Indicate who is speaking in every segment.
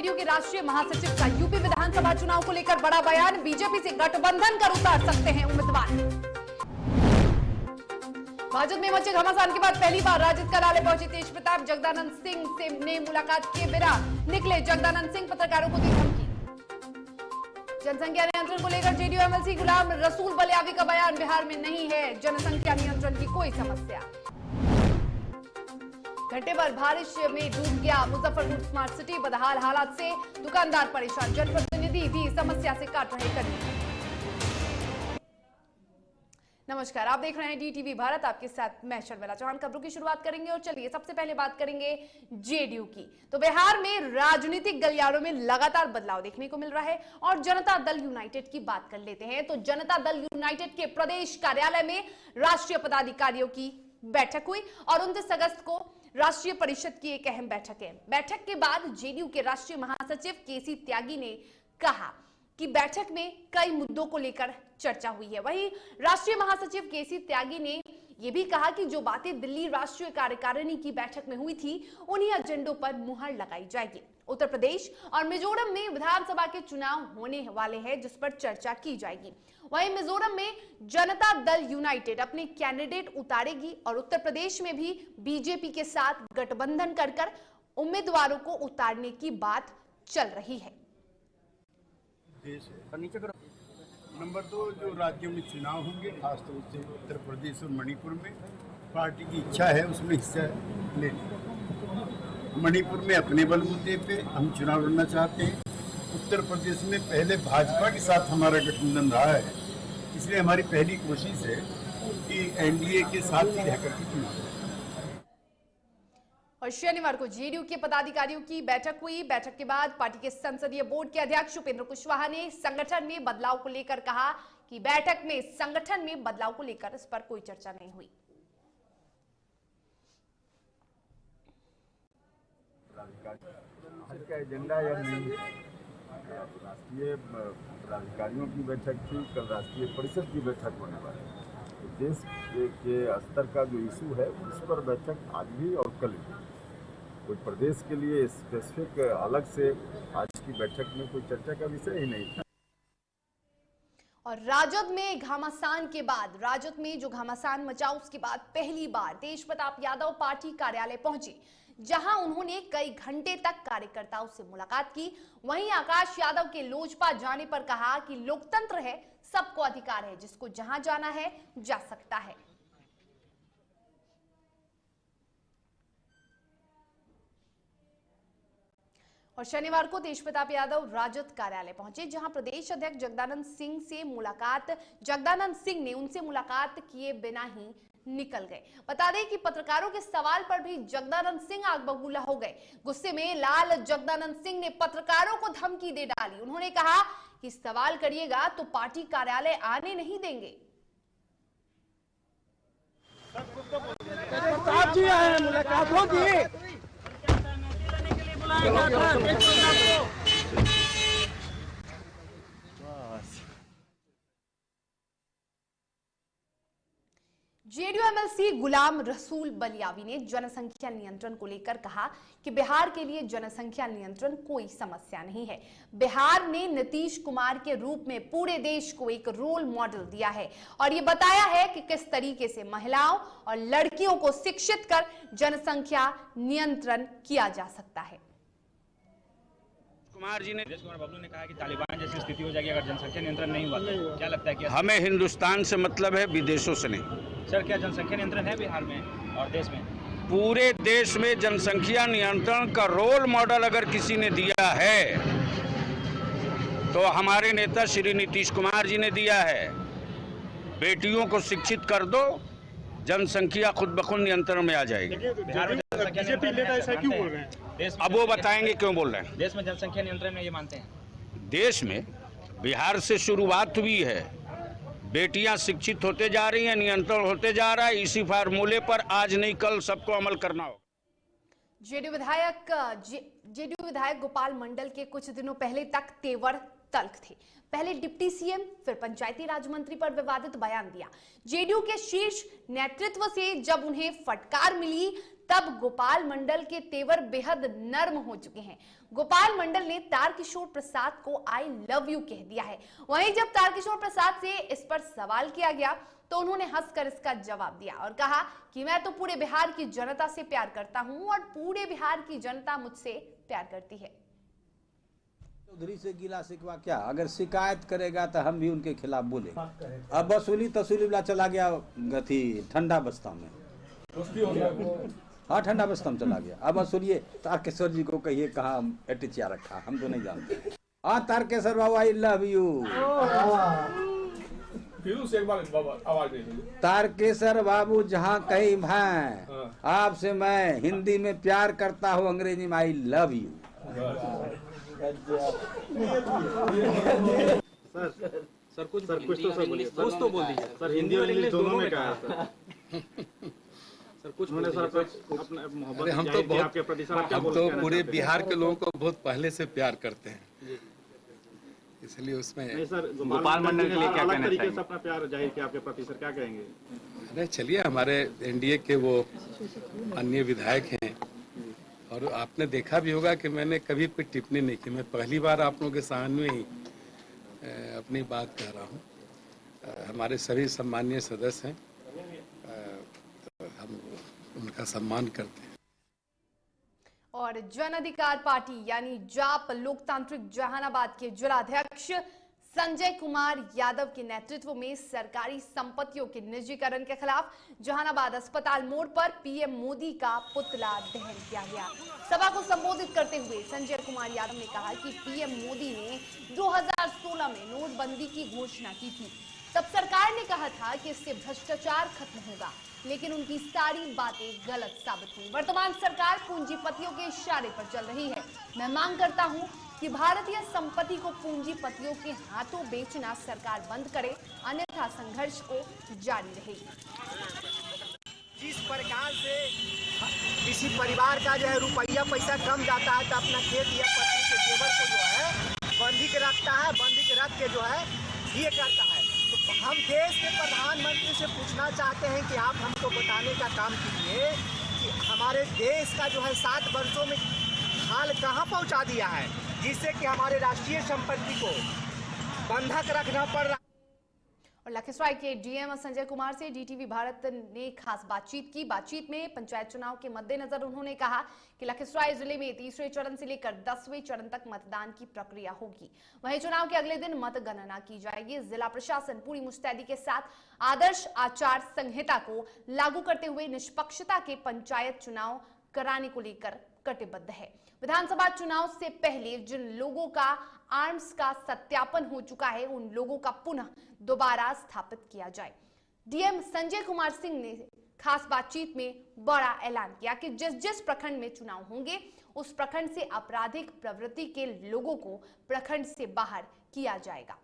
Speaker 1: JDU के राष्ट्रीय महासचिव का यूपी विधानसभा चुनाव को लेकर बड़ा बयान। बीजेपी से गठबंधन कर उतार सकते हैं उम्मीदवार। भाजपा में मचे घमासान के बाद पहली बार राजद कार्यालय पहुंचे तेज प्रताप। जगदानंद सिंह से ने मुलाकात किए बिना निकले जगदानंद सिंह, पत्रकारों को दी धमकी। जनसंख्या नियंत्रण को लेकर जेडीयू एमएलसी गुलाम रसूल बलियावी का बयान। बिहार में नहीं है जनसंख्या नियंत्रण की कोई समस्या। घंटे भर बारिश में डूब गया मुजफ्फरपुर स्मार्ट सिटी। बदहाल हालात से दुकानदार परेशान, जनप्रतिनिधि भी समस्या से काट रहे कदम। नमस्कार, आप देख रहे हैं डीटीवी भारत, आपके साथ मैं शर्मिला चौहान। खबरों की शुरुआत करेंगे और चलिए सबसे पहले बात करेंगे जेडीयू की। तो बिहार में राजनीतिक गलियारों में लगातार बदलाव देखने को मिल रहा है और जनता दल यूनाइटेड की बात कर लेते हैं। तो जनता दल यूनाइटेड के प्रदेश कार्यालय में राष्ट्रीय पदाधिकारियों की बैठक हुई और 29 अगस्त को राष्ट्रीय परिषद की एक अहम बैठक है। बैठक के बाद जेडीयू के राष्ट्रीय महासचिव केसी त्यागी ने कहा कि बैठक में कई मुद्दों को लेकर चर्चा हुई है। वहीं राष्ट्रीय महासचिव केसी त्यागी ने यह भी कहा कि जो बातें दिल्ली राष्ट्रीय कार्यकारिणी की बैठक में हुई थी, उन्हीं एजेंडों पर मुहर लगाई जाएगी। उत्तर प्रदेश और मिजोरम में विधानसभा के चुनाव होने वाले हैं, जिस पर चर्चा की जाएगी। वहीं मिजोरम में जनता दल यूनाइटेड अपने कैंडिडेट उतारेगी और उत्तर प्रदेश में भी बीजेपी के साथ गठबंधन कर उम्मीदवारों को उतारने की बात चल रही है।
Speaker 2: नंबर 2, जो राज्यों में चुनाव होंगे, खासतौर से उत्तर प्रदेश और मणिपुर में पार्टी की इच्छा है उसमें हिस्सा लेने। मणिपुर में अपने बलबूते पे हम चुनाव लड़ना चाहते हैं। उत्तर प्रदेश में पहले भाजपा के साथ हमारा गठबंधन रहा है, इसलिए हमारी पहली कोशिश है कि एनडीए के साथ ही रहकर के चुनाव।
Speaker 1: और शनिवार को जेडीयू के पदाधिकारियों की बैठक हुई। बैठक के बाद पार्टी के संसदीय बोर्ड के अध्यक्ष उपेंद्र कुशवाहा ने संगठन में बदलाव को लेकर कहा कि बैठक में संगठन में बदलाव को लेकर इस पर कोई चर्चा नहीं हुई।
Speaker 3: का एजेंडा या नहीं, राष्ट्रीय पदाधिकारियों की बैठक थी, कल राष्ट्रीय परिषद की बैठक होने वाली है। तो देश के स्तर का जो इशू है उस पर बैठक आज भी और कल भी। कोई प्रदेश के लिए स्पेसिफिक अलग से आज की बैठक में कोई चर्चा का विषय ही नहीं था।
Speaker 1: और राजद में घमासान के बाद, राजद में जो घमासान मचा उसके बाद पहली बार तेज प्रताप यादव पार्टी कार्यालय पहुंचे, जहां उन्होंने कई घंटे तक कार्यकर्ताओं से मुलाकात की। वहीं आकाश यादव के लोजपा जाने पर कहा कि लोकतंत्र है, सबको अधिकार है, जिसको जहां जाना है जा सकता है। और शनिवार को तेज प्रताप यादव राजद कार्यालय पहुंचे, जहां प्रदेश अध्यक्ष जगदानंद सिंह से मुलाकात, जगदानंद सिंह ने उनसे मुलाकात किए बिना ही निकल गए। बता दें कि पत्रकारों के सवाल पर भी जगदानंद सिंह आग बबूला हो गए। गुस्से में लाल जगदानंद सिंह ने पत्रकारों को धमकी दे डाली। उन्होंने कहा कि सवाल करिएगा तो पार्टी कार्यालय आने नहीं देंगे।
Speaker 4: मुलाकात होगी।
Speaker 1: जेडीयू एमएलसी गुलाम रसूल बलियावी ने जनसंख्या नियंत्रण को लेकर कहा कि बिहार के लिए जनसंख्या नियंत्रण कोई समस्या नहीं है। बिहार ने नीतीश कुमार के रूप में पूरे देश को एक रोल मॉडल दिया है और ये बताया है कि किस तरीके से महिलाओं और लड़कियों को शिक्षित कर जनसंख्या नियंत्रण किया जा सकता है।
Speaker 5: कुमार जी ने, कुमार बबलू ने कहा कि तालिबान जैसी स्थिति हो जाएगी अगर जनसंख्या नियंत्रण नहीं हुआ। तो क्या लगता है कि
Speaker 6: हमें हिंदुस्तान से मतलब है, विदेशों से नहीं।
Speaker 5: सर, क्या जनसंख्या नियंत्रण है बिहार में और देश में?
Speaker 6: पूरे देश में जनसंख्या नियंत्रण का रोल मॉडल अगर किसी ने दिया है तो हमारे नेता श्री नीतीश कुमार जी ने दिया है। बेटियों को शिक्षित कर दो, जनसंख्या खुद ब खुद नियंत्रण में आ जाएगी।
Speaker 5: बिहार में बीजेपी नेता ऐसा क्यों बोल रहे हैं?
Speaker 6: अब वो बताएंगे क्यों बोल रहे हैं।
Speaker 5: देश में जनसंख्या नियंत्रण में ये मानते हैं?
Speaker 6: देश में बिहार से शुरुआत हुई है, बेटियां शिक्षित होते जा रही हैं, नियंत्रण होते जा रहा है। इसी फार्मूले पर आज नहीं कल सबको अमल करना होगा।
Speaker 1: जेडीयू विधायक गोपाल मंडल के कुछ दिनों पहले तक तेवर तल्ख थे। पहले डिप्टी सीएम, फिर पंचायती राज मंत्री पर विवादित बयान दिया। जेडीयू के शीर्ष नेतृत्व से जब उन्हें फटकार मिली तब गोपाल मंडल के तेवर बेहद नर्म हो चुके हैं। गोपाल मंडल ने तारकिशोर प्रसाद को आई लव यू कह दिया है। वहीं जब तारकिशोर प्रसाद से इस पर सवाल किया गया तो उन्होंने हंसकर इसका जवाब दिया और कहा कि मैं तो पूरे बिहार की जनता से प्यार करता हूं और पूरे बिहार की जनता मुझसे प्यार करती है।
Speaker 7: चौधरी से गिला शिकवा क्या, अगर शिकायत करेगा तो हम भी उनके खिलाफ बोले। अब वसूली तसूली वाला चला गया गथी ठंडा बस्ता में, हाँ ठंडा बस्ता में चला गया। अब वसूलिए तारकेश्वर जी को कहिए कहाँ एटिचिया रखा, हम तो नहीं जानते। हाँ तारकेश्वर बाबू आई लव यू।
Speaker 8: एक बार आवाज नहीं।
Speaker 7: तारकेश्वर बाबू जहाँ कहीं भाई आपसे मैं हिंदी में प्यार करता हूँ, अंग्रेजी में आई लव यू।
Speaker 5: सर कुछ तो बोल दीजिए
Speaker 8: सर हिंदी और इंग्लिश दोनों में कहा सर।
Speaker 5: सर कुछ
Speaker 8: उन्होंने सर अपना
Speaker 9: अरे हम तो बहुत
Speaker 8: आपके प्रति सर
Speaker 9: हम तो पूरे बिहार के लोगों को बहुत पहले से प्यार करते हैं, इसलिए उसमें
Speaker 8: नहीं सर
Speaker 5: गोपाल मंडल के लिए क्या कहना
Speaker 8: तरीके से
Speaker 5: चाहिए?
Speaker 8: अपना प्यार जाहिर किया आपके प्रति, सर क्या कहेंगे?
Speaker 9: अरे चलिए, हमारे एनडीए के वो अन्य विधायक हैं और आपने देखा भी होगा कि मैंने कभी कोई टिप्पणी नहीं की। मैं पहली बार आप लोगों के सामने ही अपनी बात कह रहा हूँ। हमारे सभी सम्मानीय सदस्य हैं, हम उनका सम्मान करते हैं।
Speaker 1: और जन अधिकार पार्टी यानी जाप लोकतांत्रिक जहानाबाद के जिलाध्यक्ष संजय कुमार यादव के नेतृत्व में सरकारी संपत्तियों के निजीकरण के खिलाफ जहानाबाद अस्पताल मोड़ पर पीएम मोदी का पुतला दहन किया गया। सभा को संबोधित करते हुए संजय कुमार यादव ने कहा कि पीएम मोदी ने 2016 में नोटबंदी की घोषणा की थी। तब सरकार ने कहा था कि इससे भ्रष्टाचार खत्म होगा, लेकिन उनकी सारी बातें गलत साबित हुई। वर्तमान सरकार पूंजीपतियों के इशारे पर चल रही है। मैं मांग करता हूं कि भारतीय संपत्ति को पूंजीपतियों के हाथों बेचना सरकार बंद करे, अन्यथा संघर्ष को जारी रहेगी।
Speaker 4: जिस प्रकार से किसी परिवार का जो है रुपया पैसा कम जाता है तो अपना खेत या पत्नी के जेवर को जो है बंधी के रखता है, बंधी के रख के जो है ये करता है। तो हम देश के प्रधानमंत्री से पूछना चाहते हैं कि आप हमको बताने का काम कीजिए कि हमारे देश का जो है 7 वर्षों में हाल कहाँ पहुँचा दिया है, जिससे कि हमारे राष्ट्रीय संपत्ति को बंधक रखना पड़ रहा।
Speaker 1: और लखीसराय के डीएम संजय कुमार से डीटीवी भारत ने खास बातचीत की। बातचीत में पंचायत चुनाव के मद्देनजर उन्होंने कहा कि लखीसराय जिले में तीसरे चरण से लेकर 10वें चरण तक मतदान की प्रक्रिया होगी। वहीं चुनाव के अगले दिन मतगणना की जाएगी। जिला प्रशासन पूरी मुस्तैदी के साथ आदर्श आचार संहिता को लागू करते हुए निष्पक्षता के पंचायत चुनाव कराने को लेकर कटिबद्ध है। विधानसभा चुनाव से पहले जिन लोगों का आर्म्स का सत्यापन हो चुका है, उन लोगों का पुनः दोबारा स्थापित किया जाए। डीएम संजय कुमार सिंह ने खास बातचीत में बड़ा ऐलान किया कि जिस जिस प्रखंड में चुनाव होंगे, उस प्रखंड से आपराधिक प्रवृत्ति के लोगों को प्रखंड से बाहर किया जाएगा।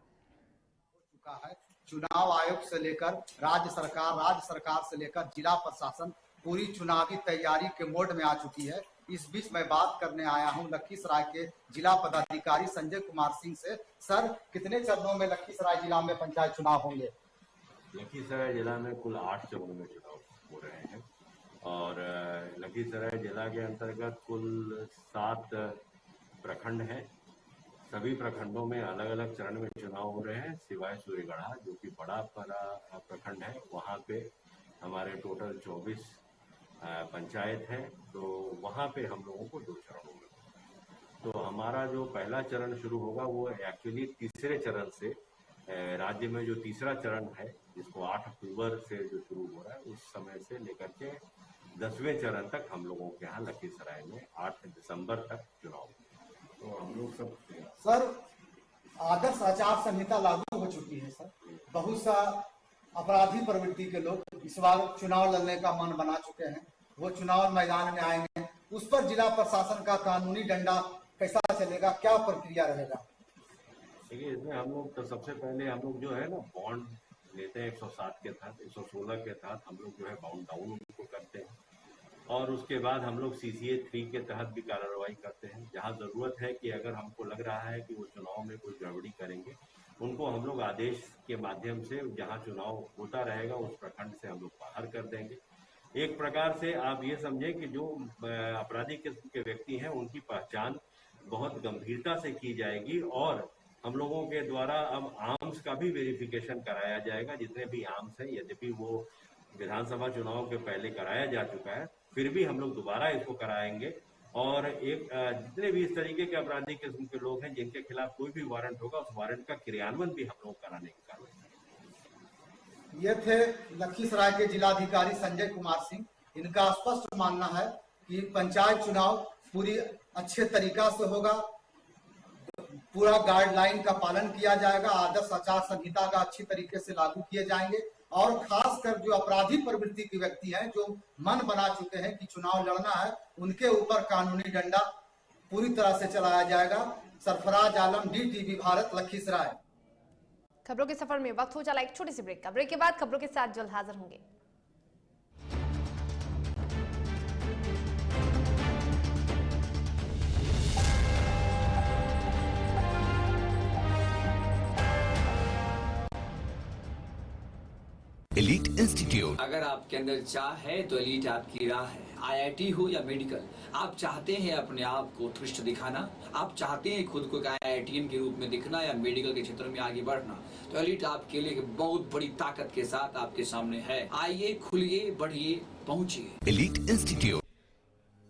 Speaker 10: चुनाव आयोग से लेकर राज्य सरकार से लेकर जिला प्रशासन पूरी चुनावी तैयारी के मोड में आ चुकी है। इस बीच मैं बात करने आया हूं लखीसराय के जिला पदाधिकारी संजय कुमार सिंह से। सर, कितने चरणों में लखीसराय जिला में पंचायत चुनाव होंगे?
Speaker 3: लखीसराय जिला में कुल 8 चरणों में चुनाव हो रहे हैं और लखीसराय जिला के अंतर्गत कुल 7 प्रखंड हैं। सभी प्रखंडों में अलग अलग चरण में चुनाव हो रहे हैं, सिवाय सूर्यगढ़ा जो कि बड़ा प्रखंड है। वहाँ पे हमारे टोटल 24 पंचायत है, तो वहाँ पे हम लोगों को 2 चरणों में। तो हमारा जो पहला चरण शुरू होगा वो एक्चुअली तीसरे चरण से, राज्य में जो तीसरा चरण है जिसको 8 अक्टूबर से जो शुरू हो रहा है, उस समय से लेकर के 10वें चरण तक हम लोगों के यहाँ लखीसराय में 8 दिसंबर तक चुनाव। तो हम लोग सब
Speaker 10: सर, आदर्श आचार संहिता लागू हो चुकी है सर। बहुत सा अपराधी प्रवृत्ति के लोग इस बार चुनाव लड़ने का मन बना चुके हैं, वो चुनाव मैदान में आएंगे। उस पर जिला प्रशासन का कानूनी डंडा कैसा चलेगा, क्या प्रक्रिया रहेगा?
Speaker 3: देखिए, इसमें हम लोग तो सबसे पहले हम लोग जो है ना बॉन्ड लेते हैं 107 के तहत, 116 के तहत हम लोग जो है बाउंड डाउन उनको करते हैं और उसके बाद हम लोग CCA 3 के तहत भी कार्रवाई करते हैं। जहाँ ज़रूरत है कि अगर हमको लग रहा है कि वो चुनाव में कोई गड़बड़ी करेंगे, उनको हम लोग आदेश के माध्यम से जहाँ चुनाव होता रहेगा उस प्रखंड से हम लोग बाहर कर देंगे।
Speaker 11: एक प्रकार से आप ये समझें कि जो आपराधिक किस्म के व्यक्ति हैं उनकी पहचान बहुत गंभीरता से की जाएगी और हम लोगों के द्वारा अब आर्म्स का भी वेरिफिकेशन कराया जाएगा। जितने भी आर्म्स हैं, यद्यपि वो विधानसभा चुनाव के पहले कराया जा चुका है, फिर भी हम लोग दोबारा इसको कराएंगे और एक जितने भी इस तरीके के आपराधिक किस्म के लोग हैं जिनके खिलाफ कोई भी वारंट होगा, उस वारंट का क्रियान्वयन भी हम लोग कराने की कार्रवाई।
Speaker 10: ये थे लखीसराय के जिलाधिकारी संजय कुमार सिंह। इनका स्पष्ट मानना है कि पंचायत चुनाव पूरी अच्छे तरीका से होगा, पूरा गाइडलाइन का पालन किया जाएगा, आदर्श आचार संहिता का अच्छी तरीके से लागू किए जाएंगे और खासकर जो अपराधी प्रवृत्ति के व्यक्ति हैं, जो मन बना चुके हैं कि चुनाव लड़ना है, उनके ऊपर कानूनी डंडा पूरी तरह से चलाया जाएगा। सरफराज आलम, DTV भारत, लखीसराय।
Speaker 1: खबरों के सफर में वक्त हो चला एक छोटी सी ब्रेक का। ब्रेक के बाद खबरों के साथ जल्द हाजिर होंगे।
Speaker 12: Elite institute.
Speaker 13: अगर आपके अंदर चाह है तो एलीट आपकी राह है। IIT हो या मेडिकल, आप चाहते हैं अपने आप को उत्कृष्ट दिखाना, आप चाहते हैं खुद को एक IITian के रूप में दिखना या मेडिकल के क्षेत्र में आगे बढ़ना, तो एलीट आपके लिए बहुत बड़ी ताकत के साथ आपके सामने है। आइए, खुलिए, बढ़िए, पहुंचिए।
Speaker 12: Elite institute.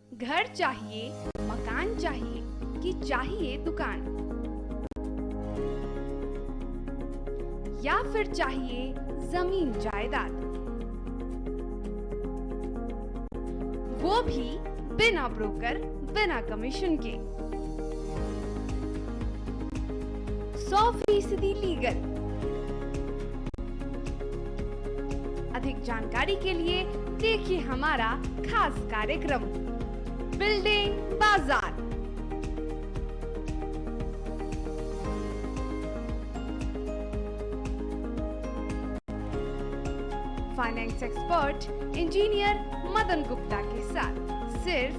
Speaker 14: घर चाहिए, मकान चाहिए कि चाहिए दुकान, या फिर चाहिए जमीन जायदाद, वो भी बिना ब्रोकर, बिना कमीशन के, 100% लीगल। अधिक जानकारी के लिए देखिए हमारा खास कार्यक्रम बिल्डिंग बाजार। Finance expert engineer Madan Gupta के साथ सिर्फ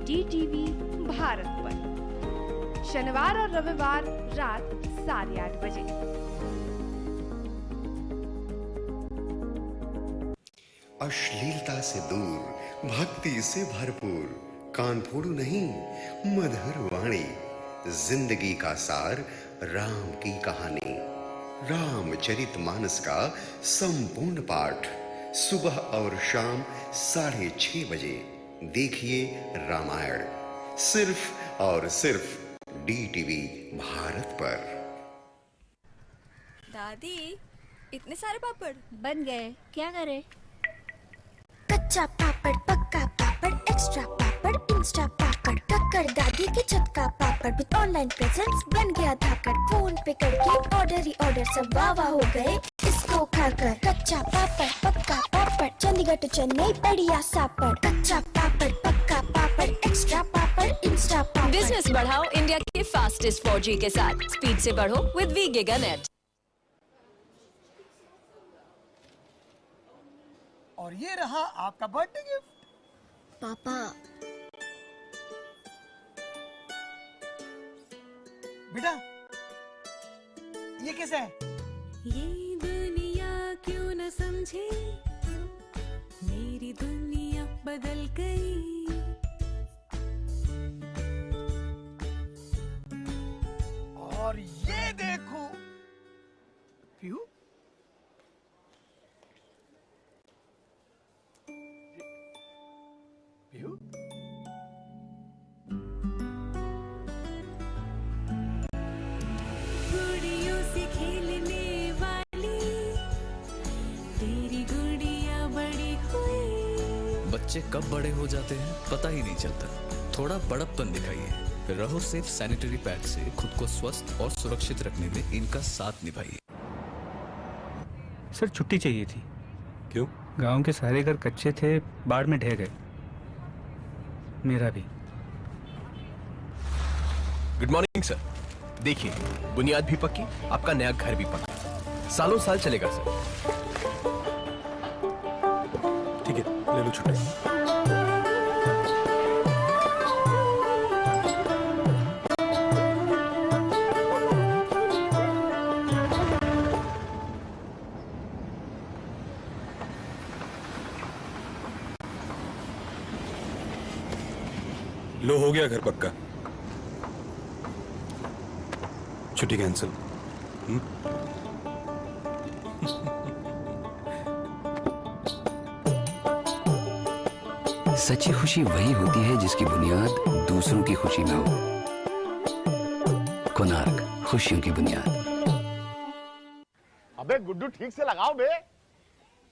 Speaker 14: DTV भारत पर, शनिवार और रविवार रात 8:30 बजे।
Speaker 12: अश्लीलता से दूर, भक्ति से भरपूर, कान फोड़ू नहीं, मधुर वाणी, जिंदगी का सार, राम की कहानी, रामचरितमानस का संपूर्ण पाठ, सुबह और शाम 6:30 बजे देखिए रामायण, सिर्फ और सिर्फ DTV भारत पर।
Speaker 15: दादी, इतने सारे पापड़
Speaker 16: बन गए, क्या करे?
Speaker 17: कच्चा पापड़, पक्का पापड़, एक्स्ट्रा पापड़, इंस्टा पापड़, टक्कर दादी के छत का पापड़ विद ऑनलाइन प्रेजेंस बन गया धाकड़। फोन पे करके ऑर्डर ही ऑर्डर, सब वाह हो गए इसको खाकर। कच्चा पापड़, पक्का पापड़, चंडीगढ़ टू चेन्नई बढ़िया सापड़। कच्चा पापड़, पक्का पापड़, एक्स्ट्रा पापड़, इंस्टा पापड़।
Speaker 15: बिजनेस बढ़ाओ इंडिया के फास्टेस्ट 4G के साथ, स्पीड से बढ़ो विद V GigaNet।
Speaker 4: और ये रहा आपका बर्थडे गिफ्ट।
Speaker 17: पापा,
Speaker 4: बेटा ये कैसा है?
Speaker 18: ये दुनिया क्यों न समझे, मेरी दुनिया बदल गई।
Speaker 4: और ये देखो पीहू, पीहू,
Speaker 18: गुड़ियों से खेलने वाली तेरी गुड़िया बड़ी हुई।
Speaker 19: बच्चे कब बड़े हो जाते हैं पता ही नहीं चलता। थोड़ा बड़प्पन दिखाइए। रहो सेफ सैनिटरी पैड से खुद को स्वस्थ और सुरक्षित रखने में इनका साथ निभाइए।
Speaker 20: सर छुट्टी चाहिए थी।
Speaker 19: क्यों?
Speaker 20: गांव के सारे घर कच्चे थे, बाढ़ में ढह गए, मेरा भी।
Speaker 21: Good morning sir. देखिए, बुनियाद भी पक्की, आपका नया घर भी पक्का, सालों साल चलेगा सर। ठीक है, ले लो छुट्टी।
Speaker 2: हो गया घर पक्का। छुट्टी कैंसिल।
Speaker 22: सच्ची खुशी वही होती है जिसकी बुनियाद दूसरों की खुशी में हो। कोणार्क, खुशियों की बुनियाद।
Speaker 23: अबे गुड्डू ठीक से लगाओ बे,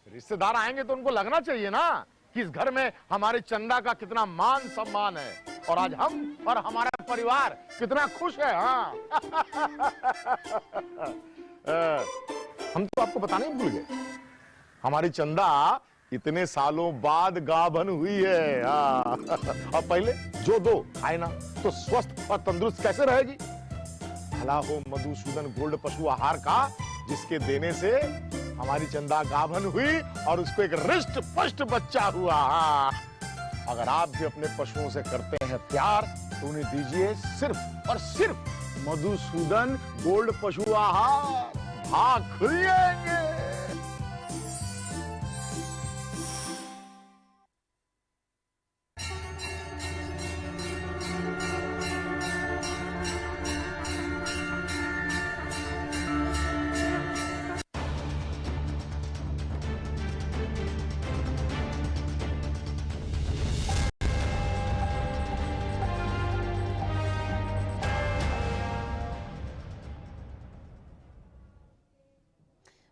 Speaker 23: रिश्तेदार आएंगे तो उनको लगना चाहिए ना कि इस घर में हमारे चंदा का कितना मान सम्मान है और आज हम और हमारा परिवार कितना खुश है। हाँ हम तो आपको बताने ही भूल गए, हमारी चंदा इतने सालों बाद गाभन हुई है। हाँ और पहले जो दो खाए ना तो स्वस्थ और तंदुरुस्त कैसे रहेगी। भला हो मधुसूदन गोल्ड पशु आहार का, जिसके देने से हमारी चंदा गाभन हुई और उसको एक रिष्ट पुष्ट बच्चा हुआ। हाँ अगर आप भी अपने पशुओं से करते हैं प्यार तो उन्हें दीजिए सिर्फ और सिर्फ मधुसूदन गोल्ड पशु आहार। भाग खुल जाएंगे।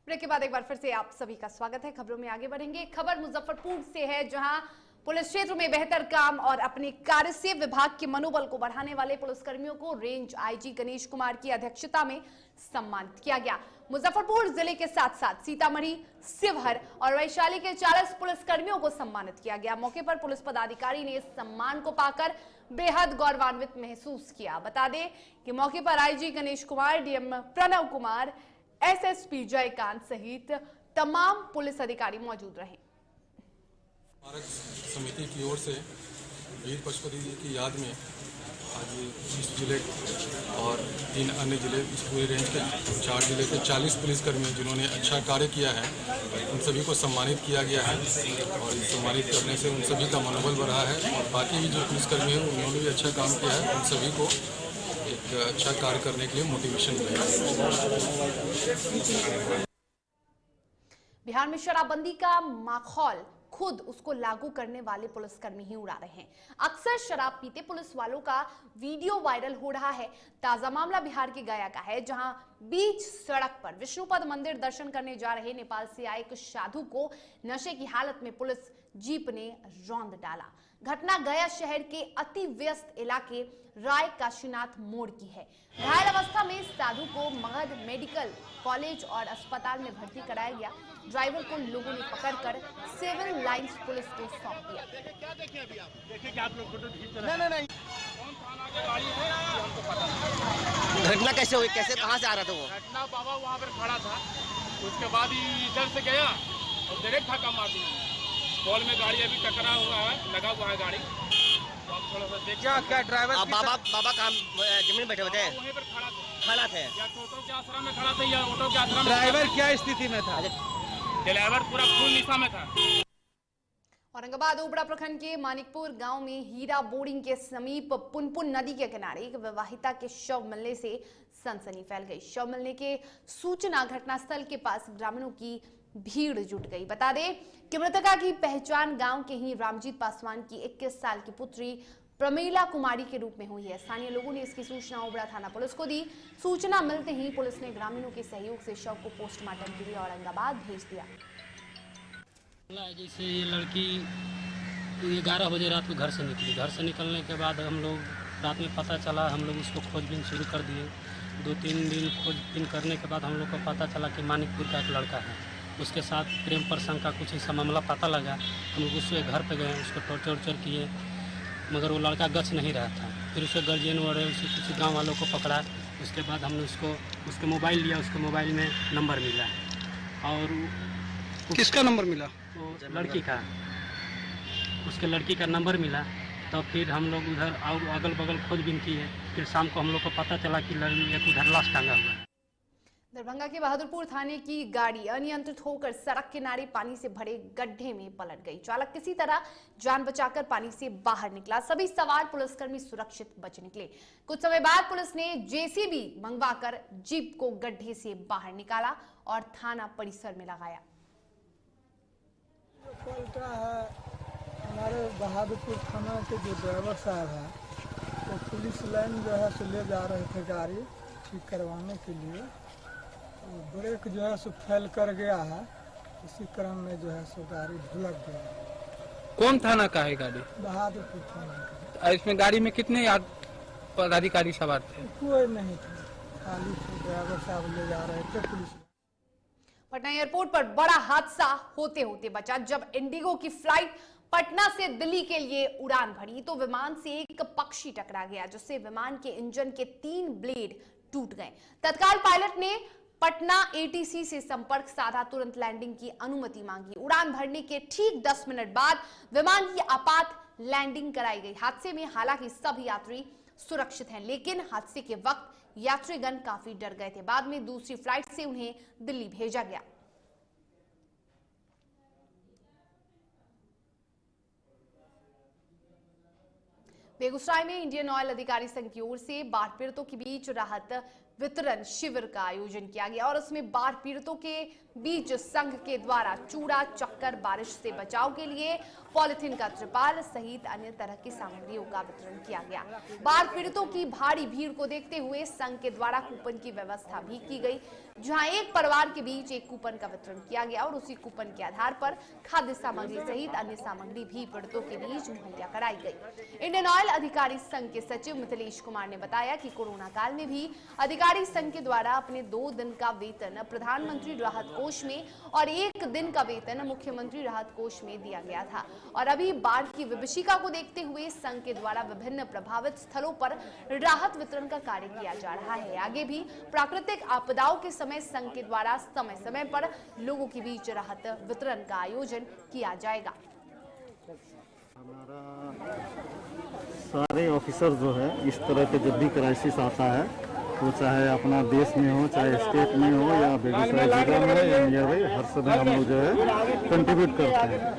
Speaker 1: ब्रेक के बाद एक बार फिर से आप सभी का स्वागत है। खबरों में आगे बढ़ेंगे। खबर मुजफ्फरपुर से है, जहां पुलिस क्षेत्र में बेहतर काम और अपने कार्य से विभाग के मनोबल को बढ़ाने वाले पुलिसकर्मियों को रेंज आईजी गणेश कुमार की अध्यक्षता में सम्मानित किया गया। मुजफ्फरपुर जिले के साथ साथ सीतामढ़ी, शिवहर और वैशाली के 40 पुलिसकर्मियों को सम्मानित किया गया। मौके पर पुलिस पदाधिकारी ने इस सम्मान को पाकर बेहद गौरवान्वित महसूस किया। बता दें कि मौके पर IG Ganesh Kumar, DM Pranav Kumar, SSP Jaikant सहित तमाम पुलिस अधिकारी मौजूद रहे।
Speaker 2: स्मारक समिति की ओर से वीर पशुपति जी की याद में आज इस जिले और 3 अन्य जिले, इस पूरे रेंज के 4 जिले के 40 पुलिसकर्मी जिन्होंने अच्छा कार्य किया है, उन सभी को सम्मानित किया गया है। और सम्मानित करने से उन सभी का मनोबल बढ़ा है और बाकी भी जो पुलिसकर्मी हैं उन्होंने भी अच्छा काम किया है। उन सभी को एक अच्छा कार्य करने के लिए मोटिवेशन मिलेगा।
Speaker 1: बिहार में शराबबंदी का माहौल खुद उसको लागू करने वाले पुलिसकर्मी ही उड़ा रहे हैं। अक्सर शराब पीते पुलिस वालों का वीडियो वायरल हो रहा है। ताजा मामला बिहार के गया का है, जहां बीच सड़क पर विष्णुपद मंदिर दर्शन करने जा रहे नेपाल से आए एक साधु को नशे की हालत में पुलिस जीप ने रौंद डाला। घटना गया शहर के अति व्यस्त इलाके राय काशीनाथ मोड़ की है। घायल अवस्था में साधु को मगध मेडिकल कॉलेज और अस्पताल में भर्ती कराया गया। ड्राइवर को लोगों ने पकड़कर सिविल लाइंस पुलिस को सौंप दिया।
Speaker 4: नहीं घटना कैसे हुई, कैसे कहाँ से आ रहा था वो?
Speaker 8: घटना बाबा वहाँ पर खड़ा था, उसके बाद ही इधर से गया और डायरेक्ट धक्का मार दिया। बॉल में गाड़ी अभी टकरा हुआ है, लगा हुआ है गाड़ी। थोड़ा सा देखिए क्या ड्राइवर
Speaker 4: बाबा काम जमीन बैठे हुए थे,
Speaker 8: वहीं पर
Speaker 4: खड़ा थे
Speaker 8: या टोटो के आश्रम में खड़ा था या ऑटो के आश्रम में।
Speaker 4: ड्राइवर क्या स्थिति में था?
Speaker 8: ड्राइवर पूरा खून निशा में था।
Speaker 1: औरंगाबाद ओबड़ा प्रखंड के मानिकपुर गांव में हीरा बोरिंग के समीप पुनपुन नदी के किनारे एक विवाहिता के शव मिलने से सनसनी फैल गई। शव मिलने के सूचना घटनास्थल के पास ग्रामीणों की भीड़ जुट गई। बता दें कि मृतका की पहचान गांव के ही रामजीत पासवान की 21 साल की पुत्री प्रमीला कुमारी के रूप में हुई है। स्थानीय लोगों ने इसकी सूचना ओबड़ा थाना पुलिस को दी। सूचना मिलते ही पुलिस ने ग्रामीणों के सहयोग से शव को पोस्टमार्टम के लिए औरंगाबाद भेज दिया।
Speaker 24: जैसे ये लड़की 11 बजे रात को घर से निकली। घर से निकलने के बाद हम लोग रात में पता चला, हम लोग उसको खोजबीन शुरू कर दिए। 2-3 दिन खोजबीन करने के बाद हम लोग को पता चला कि मानिकपुर का एक लड़का है, उसके साथ प्रेम प्रसंग का कुछ ऐसा मामला पता लगा। हम लोग उसके घर पे गए, उसको टॉर्चर किए, मगर वो लड़का गच नहीं रहा था। फिर उसके गार्जियन वगैरह उसे कुछ गाँव वालों को पकड़ा। उसके बाद हमने उसके मोबाइल लिया, उसके मोबाइल में नंबर मिला। और
Speaker 25: किसका नंबर मिला?
Speaker 24: वो लड़की का, उसके लड़की का नंबर मिला। तो फिर हम लोग उधर और अगल बगल खोजबीन किए। फिर शाम को हम लोग को पता चला कि लड़की एक उधर लाश टांगा हुआ है।
Speaker 1: दरभंगा के बहादुरपुर थाने की गाड़ी अनियंत्रित होकर सड़क किनारे पानी से भरे गड्ढे में पलट गई। चालक किसी तरह जान बचाकर पानी से बाहर निकला। सभी सवार पुलिसकर्मी सुरक्षित बच निकले। कुछ समय बाद पुलिस ने जेसीबी मंगवाकर जीप को गड्ढे से बाहर निकाला और थाना परिसर में लगाया।
Speaker 3: पलटा है हमारे बहादुरपुर थाना के जो ड्राइवर साहब है, तो पुलिस लाइन जो है सो ले जा रहे थे गाड़ी ठीक करवाने के लिए। ब्रेक जो है सो फेल कर गया है, इसी क्रम में जो है सो गाड़ी ढुलक गया।
Speaker 25: कौन थाना का है गाड़ी?
Speaker 3: बहादुरपुर थाना का।
Speaker 25: इसमें गाड़ी में कितने पदाधिकारी सवार थे?
Speaker 3: कोई नहीं था, खाली ड्राइवर साहब ले जा रहे थे। पुलिस
Speaker 1: पटना एयरपोर्ट पर बड़ा हादसा होते होते बचा। जब इंडिगो की फ्लाइट पटना से दिल्ली के लिए उड़ान भरी तो विमान से एक पक्षी टकरा गया, जिससे विमान के इंजन के 3 ब्लेड टूट गए। तत्काल पायलट ने पटना एटीसी से संपर्क साधा, तुरंत लैंडिंग की अनुमति मांगी। उड़ान भरने के ठीक 10 मिनट बाद विमान की आपात लैंडिंग कराई गई। हादसे में हालांकि सभी यात्री सुरक्षित हैं, लेकिन हादसे के वक्त यात्रीगण काफी डर गए थे। बाद में दूसरी फ्लाइट से उन्हें दिल्ली भेजा गया। बेगूसराय में इंडियन ऑयल अधिकारी संघ की ओर से बाढ़ पीड़ितों के बीच राहत वितरण शिविर का आयोजन किया गया और उसमें बाढ़ पीड़ितों के बीच संघ के द्वारा चूड़ा, चक्कर, बारिश से बचाव के लिए पॉलिथीन का त्रिपाल सहित अन्य तरह की सामग्रियों का वितरण किया गया। बाढ़ पीड़ितों की भारी भीड़ को देखते हुए संघ के द्वारा कूपन की व्यवस्था भी की गई, जहां एक परिवार के बीच एक कूपन का वितरण किया गया और उसी कूपन के आधार पर खाद्य सामग्री सहित अन्य सामग्री भी पीड़ितों के बीच मुहैया कराई गई। इंडियन ऑयल अधिकारी संघ के सचिव मिथिलेश कुमार ने बताया कि कोरोना काल में भी अधिकारी संघ के द्वारा अपने 2 दिन का वेतन प्रधानमंत्री राहत कोष में और 1 दिन का वेतन मुख्यमंत्री राहत कोष में दिया गया था और अभी बाढ़ की विभीषिका को देखते हुए संघ के द्वारा विभिन्न प्रभावित स्थलों पर राहत वितरण का कार्य किया जा रहा है। आगे भी प्राकृतिक आपदाओं के समय संघ के द्वारा समय समय पर लोगों के बीच राहत वितरण का आयोजन किया जाएगा।
Speaker 5: सारे ऑफिसर जो है इस तरह के जब भी क्राइसिस आता है, वो चाहे अपना देश में हो, चाहे स्टेट में हो या बेगूसराय जिला में या नियर बाई, हर समय हम लोग जो है कंट्रीब्यूट करते हैं।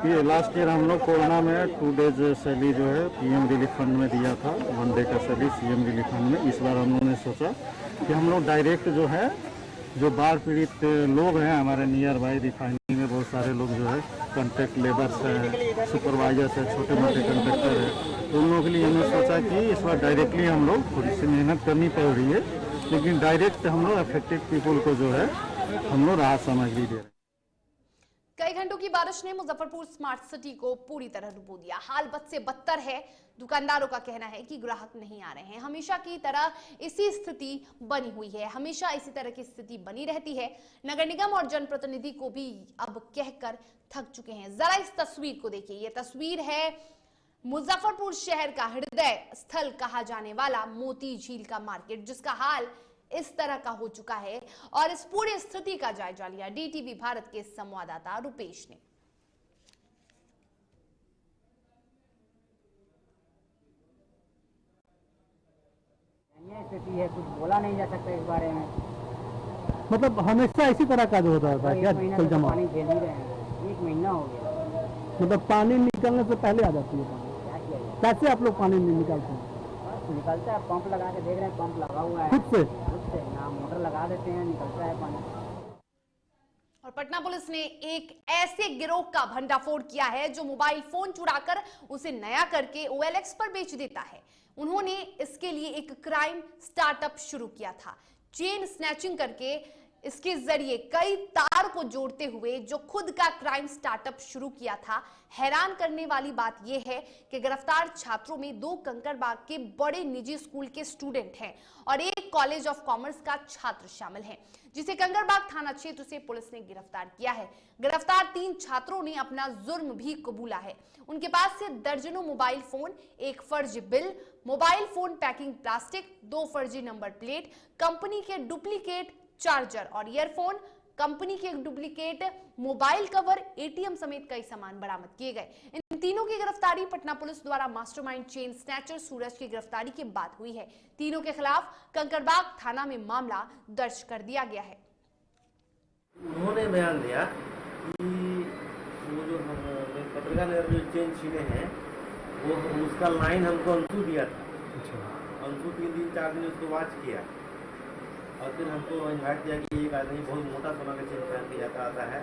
Speaker 5: ये लास्ट ईयर हम लोग कोरोना में 2 डेज सैलरी जो है पीएम रिलीफ फंड में दिया था, 1 डे का सैलरी सीएम रिलीफ फंड में। इस बार हम लोगों ने सोचा कि हम लोग डायरेक्ट जो है जो बाढ़ पीड़ित लोग हैं हमारे नियर बाई रिफाइनरी में बहुत सारे लोग जो है कॉन्ट्रैक्ट लेबर्स हैं, सुपरवाइजर्स हैं, छोटे मोटे कॉन्ट्रैक्टर हैं, उन लोगों के लिए हमने सोचा कि इस बार डायरेक्टली हम लोग थोड़ी सी मेहनत करनी पड़ रही है, लेकिन डायरेक्ट हम लोग अफेक्टेड पीपल को जो है हम लोग राहत सामग्री दे रहे हैं।
Speaker 1: कई घंटों की बारिश ने मुजफ्फरपुर स्मार्ट सिटी को पूरी तरह डुबो दिया। हाल बद से बदतर है। दुकानदारों का कहना है कि ग्राहक नहीं आ रहे हैं। हमेशा की तरह इसी स्थिति बनी हुई है, हमेशा इसी तरह की स्थिति बनी रहती है। नगर निगम और जनप्रतिनिधि को भी अब कहकर थक चुके हैं। जरा इस तस्वीर को देखिए। ये तस्वीर है मुजफ्फरपुर शहर का हृदय स्थल कहा जाने वाला मोती झील का मार्केट, जिसका हाल इस तरह का हो चुका है। और इस पूरी स्थिति का जायजा लिया डीटीवी भारत के संवाददाता रुपेश ने।
Speaker 6: स्थिति है, कुछ बोला नहीं जा सकता इस बारे में।
Speaker 7: मतलब हमेशा इसी तरह का जो होता है क्या?
Speaker 6: चल जमा पानी झेल ही रहे हैं, 1 महीना हो गया।
Speaker 7: मतलब पानी निकलने से पहले आ जाती है पानी? कैसे आप लोग पानी नहीं निकालते हैं?
Speaker 6: निकलता है, पंप लगा के देख रहे हैं, पंप लगा हुआ है
Speaker 7: खुद से
Speaker 6: ना, मोटर लगा देते हैं, निकलता है पानी।
Speaker 1: और पटना पुलिस ने एक ऐसे गिरोह का भंडाफोड़ किया है जो मोबाइल फोन चुराकर उसे नया करके OLX पर बेच देता है। उन्होंने इसके लिए एक क्राइम स्टार्टअप शुरू किया था। चेन स्नैचिंग करके इसके जरिए कई तार को जोड़ते हुए जो खुद का क्राइम स्टार्टअप शुरू किया था। हैरान करने वाली बात यह है कि गिरफ्तार छात्रों में 2 कंकड़बाग के बड़े निजी स्कूल के स्टूडेंट हैं और एक कॉलेज ऑफ कॉमर्स का छात्र शामिल है, जिसे कंकड़बाग थाना क्षेत्र से पुलिस ने गिरफ्तार किया है। गिरफ्तार 3 छात्रों ने अपना जुर्म भी कबूला है। उनके पास से दर्जनों मोबाइल फोन, एक फर्जी bill, mobile phone packing plastic, 2 फर्जी नंबर प्लेट, कंपनी के डुप्लीकेट चार्जर और ईयरफोन, कंपनी के एक डुप्लीकेट मोबाइल कवर, एटीएम समेत कई सामान बरामद किए गए। इन तीनों की गिरफ्तारी पटना पुलिस द्वारा मास्टरमाइंड चेन स्नैचर सूरज की गिरफ्तारी के बाद हुई है। तीनों के खिलाफ कंकड़बाग थाना में मामला दर्ज कर दिया गया है।
Speaker 9: उन्होंने बयान दिया कि वो जो पत्रकार नगर जो चेन छीने हैं वो उसका लाइन हमको अंशु दिया था। अंशु 3 दिन 4 दिन उसको वॉच किया और फिर हमको इन्वाइट किया कि एक आदमी बहुत मोटा सोना का चेन पहन के जाता आता है,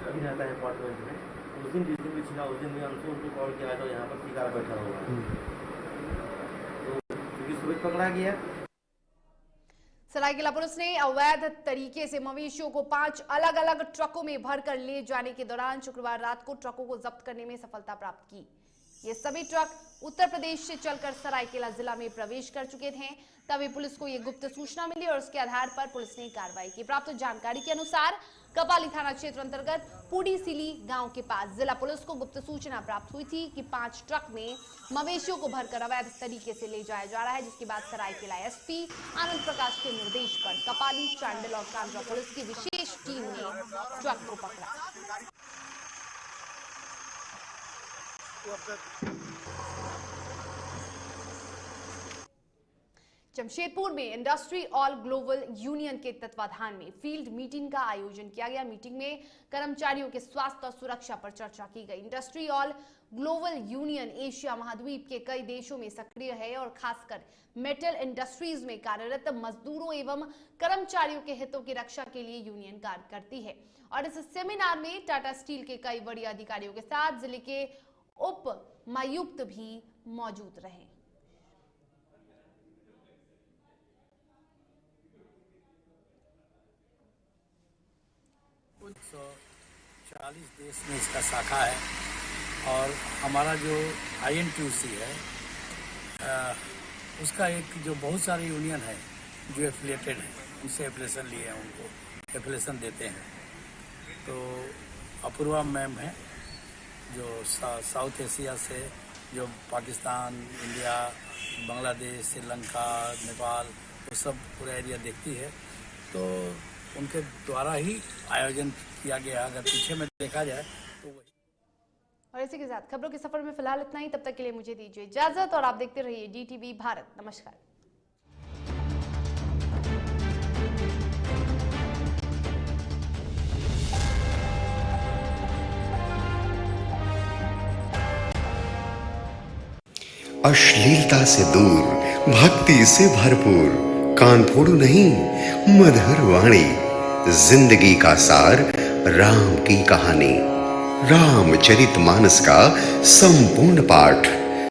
Speaker 9: अभी रहता है अपार्टमेंट में। उस दिन जिस दिन भी छीना उस दिन भी अंशु उनको कॉल किया तो यहाँ पर शिकार बैठा हुआ है, तो क्योंकि सुबह पकड़ा गया।
Speaker 1: सरायकेला पुलिस ने अवैध तरीके से मवेशियों को 5 अलग अलग ट्रकों में भरकर ले जाने के दौरान शुक्रवार रात को ट्रकों को जब्त करने में सफलता प्राप्त की। ये सभी ट्रक उत्तर प्रदेश से चलकर सरायकेला जिला में प्रवेश कर चुके थे। तभी पुलिस को ये गुप्त सूचना मिली और उसके आधार पर पुलिस ने कार्रवाई की। प्राप्त जानकारी के अनुसार कपाली थाना क्षेत्र अंतर्गत पूडी सिली गांव के पास जिला पुलिस को गुप्त सूचना प्राप्त हुई थी कि 5 ट्रक में मवेशियों को भरकर अवैध तरीके से ले जाया जा रहा है, जिसके बाद सरायकेला एसपी आनंद प्रकाश के निर्देश पर कपाली, चांडिल और कांगड़ा पुलिस की विशेष टीम ने ट्रक को पकड़ा। जमशेदपुर में इंडस्ट्री ऑल ग्लोबल यूनियन के तत्वाधान में फील्ड मीटिंग का आयोजन किया गया। मीटिंग में कर्मचारियों के स्वास्थ्य और सुरक्षा पर चर्चा की गई। Industry all global union Asia महाद्वीप के कई देशों में सक्रिय है और खासकर मेटल इंडस्ट्रीज में कार्यरत मजदूरों एवं कर्मचारियों के हितों की रक्षा के लिए यूनियन कार्य करती है। और इस सेमिनार में टाटा स्टील के कई बड़े अधिकारियों के साथ जिले के उप मायुक्त भी मौजूद रहे।
Speaker 10: कुछ 140 देश में इसका शाखा है और हमारा जो INTUC है उसका एक जो बहुत सारे यूनियन है जो एफिलिएटेड है, उनसे एफिलेशन लिए हैं, उनको एफिलेशन देते हैं। तो अपूर्वा मैम है जो साउथ एशिया से, जो पाकिस्तान, इंडिया, बांग्लादेश, श्रीलंका, नेपाल, वो सब पूरा एरिया देखती है। तो उनके द्वारा ही आयोजन किया गया। अगर पीछे में देखा जाए तो वही।
Speaker 1: और इसी के साथ खबरों के सफर में फिलहाल इतना ही। तब तक के लिए मुझे दीजिए इजाजत और आप देखते रहिए DTV भारत। नमस्कार।
Speaker 12: अश्लीलता से दूर, भक्ति से भरपूर, कान फोड़ू नहीं, मधुर वाणी, जिंदगी का सार, राम की कहानी, रामचरितमानस का संपूर्ण पाठ।